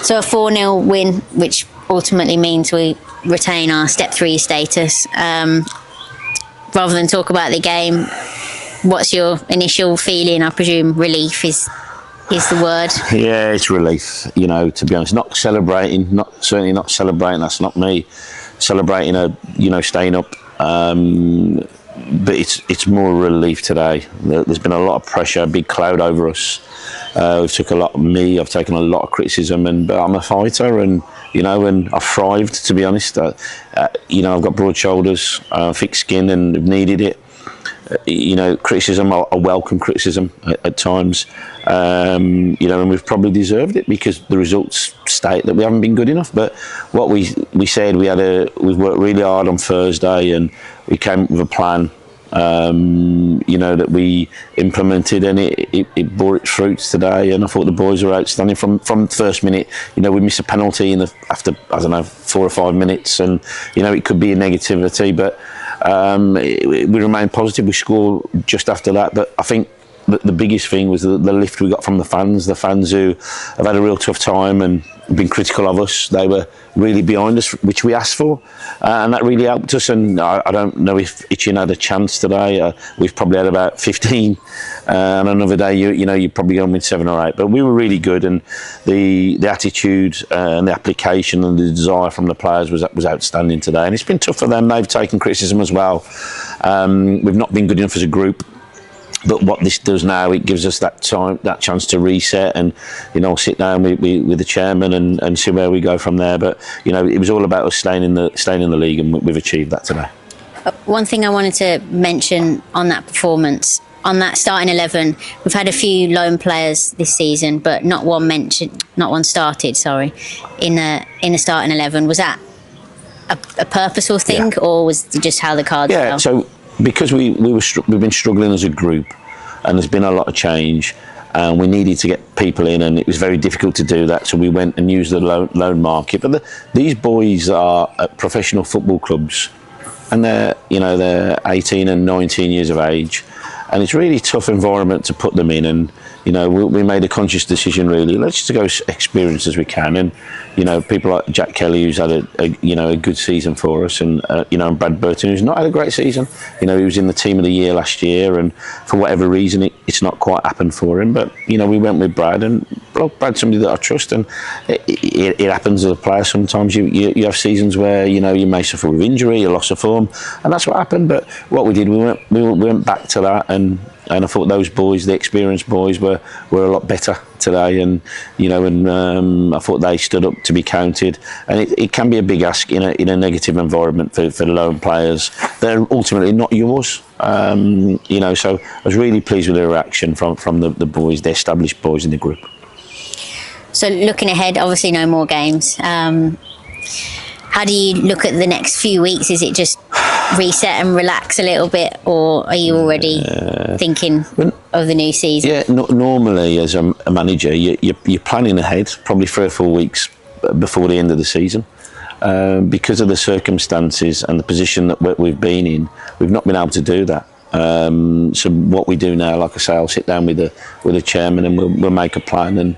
So a 4-0 win, which ultimately means we retain our Step 3 status. Rather than talk about the game, what's your initial feeling? I presume relief is the word. Yeah, it's relief. You know, to be honest, not celebrating. Certainly not celebrating. That's not me. Celebrating staying up. But it's more relief today. There's been a lot of pressure, a big cloud over us. I've taken a lot of criticism, but I'm a fighter, and I've thrived, to be honest. I've got broad shoulders, thick skin, and have needed it. Criticism, I welcome criticism at times, and we've probably deserved it because the results state that we haven't been good enough. But what we said, we've worked really hard on Thursday, and we came up with a plan, that we implemented, and it bore its fruits today. And I thought the boys were outstanding from the first minute. We missed a penalty after 4 or 5 minutes, and it could be a negativity, but we remained positive. We scored just after that, but I think the biggest thing was the lift we got from the fans who have had a real tough time and been critical of us. They were really behind us, which we asked for, and that really helped us. And I don't know if Itchin had a chance today. We've probably had about 15, and another day you're probably going with 7 or 8. But we were really good, and the attitude and the application and the desire from the players was outstanding today. And it's been tough for them. They've taken criticism as well. We've not been good enough as a group. But what this does now, it gives us that chance to reset and, sit down with the chairman and see where we go from there. But it was all about us staying in the league, and we've achieved that today. One thing I wanted to mention on that performance, on that starting 11, we've had a few loan players this season, but not one started. Sorry, in the starting 11. Was that a purposeful thing, or was it just how the cards fell? Yeah. So, because we've been struggling as a group, and there's been a lot of change, and we needed to get people in, and it was very difficult to do that. So we went and used the loan market. But these boys are at professional football clubs, and they're 18 and 19 years of age, and it's really tough environment to put them in. And we made a conscious decision, really, let's just go as experienced as we can. And people like Jack Kelly, who's had a good seaand for us, and and Brad Burton, who's not had a great season. He was in the team of the year last year, and for whatever reason it's not quite happened for him. But we went with Brad, and Brad's somebody that I trust, and it happens as a player. Sometimes you have seasons where you may suffer with injury, a loss of form, and that's what happened. But what we did, we went back to that, and I thought those boys, the experienced boys, were a lot better today, and I thought they stood up to be counted. And it can be a big ask in a negative environment for the lone players. They're ultimately not yours, So I was really pleased with the reaction from the boys, the established boys in the group. So looking ahead, obviously no more games. How do you look at the next few weeks? Is it just reset and relax a little bit, or are you already thinking of the new season? Yeah, normally as a manager, you're planning ahead, probably 3 or 4 weeks before the end of the season. Because of the circumstances and the position that we've been in, we've not been able to do that. So what we do now, like I say, I'll sit down with the chairman, and we'll make a plan, and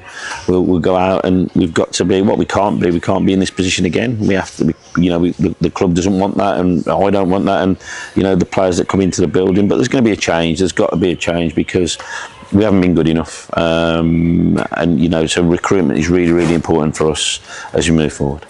we'll go out, and we've got to be what we can't be. We can't be in this position again. We have to be, the club doesn't want that, and I don't want that, and the players that come into the building. But there's going to be a change. There's got to be a change because we haven't been good enough, and so recruitment is really, really important for us as we move forward.